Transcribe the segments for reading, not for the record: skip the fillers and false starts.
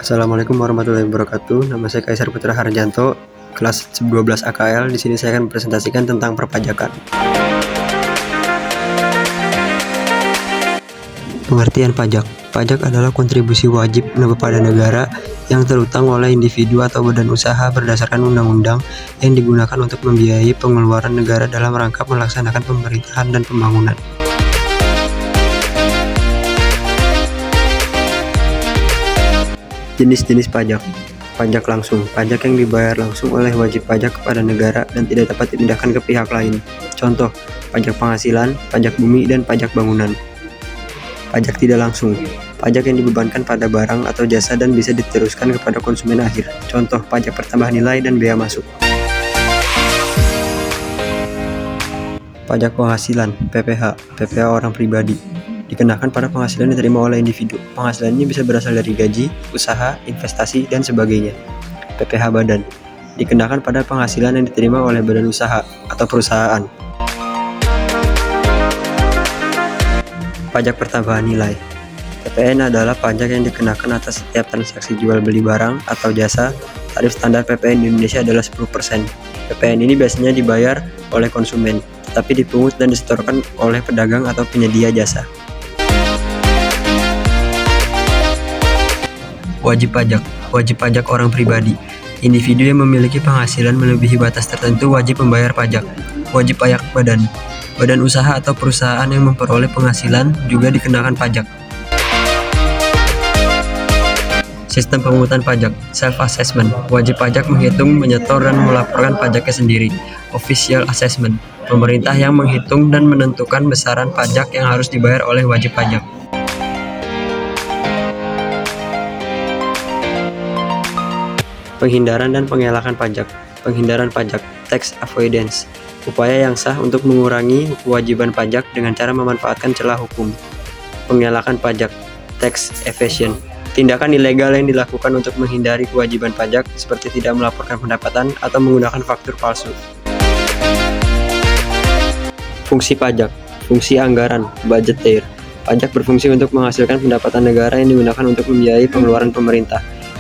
Assalamualaikum warahmatullahi wabarakatuh. Nama saya Kaisar Putra Harjanto, kelas 12 AKL. Di sini saya akan presentasikan tentang perpajakan. Pengertian pajak. Pajak adalah kontribusi wajib kepada negara yang terutang oleh individu atau badan usaha berdasarkan undang-undang yang digunakan untuk membiayai pengeluaran negara dalam rangka melaksanakan pemerintahan dan pembangunan. Jenis-jenis pajak. Pajak langsung, pajak yang dibayar langsung oleh wajib pajak kepada negara dan tidak dapat dipindahkan ke pihak lain. Contoh, pajak penghasilan, pajak bumi, dan pajak bangunan. Pajak tidak langsung, pajak yang dibebankan pada barang atau jasa dan bisa diteruskan kepada konsumen akhir. Contoh, pajak pertambahan nilai dan bea masuk. Pajak penghasilan, PPh, PPh orang pribadi. Dikenakan pada penghasilan yang diterima oleh individu. Penghasilan ini bisa berasal dari gaji, usaha, investasi, dan sebagainya. PPh badan. Dikenakan pada penghasilan yang diterima oleh badan usaha atau perusahaan. Pajak pertambahan nilai. PPN adalah pajak yang dikenakan atas setiap transaksi jual beli barang atau jasa. Tarif standar PPN di Indonesia adalah 10%. PPN ini biasanya dibayar oleh konsumen, tetapi dipungut dan disetorkan oleh pedagang atau penyedia jasa. Wajib pajak. Wajib pajak orang pribadi. Individu yang memiliki penghasilan melebihi batas tertentu wajib membayar pajak. Wajib pajak badan. Badan usaha atau perusahaan yang memperoleh penghasilan juga dikenakan pajak. Sistem pemungutan pajak. Self-assessment. Wajib pajak menghitung, menyetor, dan melaporkan pajaknya sendiri. Official assessment. Pemerintah yang menghitung dan menentukan besaran pajak yang harus dibayar oleh wajib pajak. Penghindaran dan pengelakan pajak. Penghindaran pajak, tax avoidance, upaya yang sah untuk mengurangi kewajiban pajak dengan cara memanfaatkan celah hukum. Pengelakan pajak, tax evasion, tindakan ilegal yang dilakukan untuk menghindari kewajiban pajak seperti tidak melaporkan pendapatan atau menggunakan faktur palsu. Fungsi pajak, fungsi anggaran, budgeteer. Pajak berfungsi untuk menghasilkan pendapatan negara yang digunakan untuk membiayai pengeluaran pemerintah.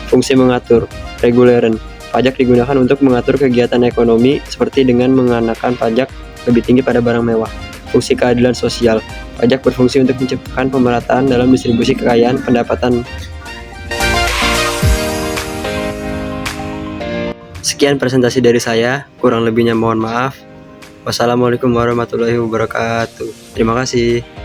Fungsi mengatur, reguleren. Pajak digunakan untuk mengatur kegiatan ekonomi seperti dengan mengenakan pajak lebih tinggi pada barang mewah. Fungsi keadilan sosial. Pajak berfungsi untuk menciptakan pemerataan dalam distribusi kekayaan pendapatan. Sekian presentasi dari saya, kurang lebihnya mohon maaf. Wassalamualaikum warahmatullahi wabarakatuh. Terima kasih.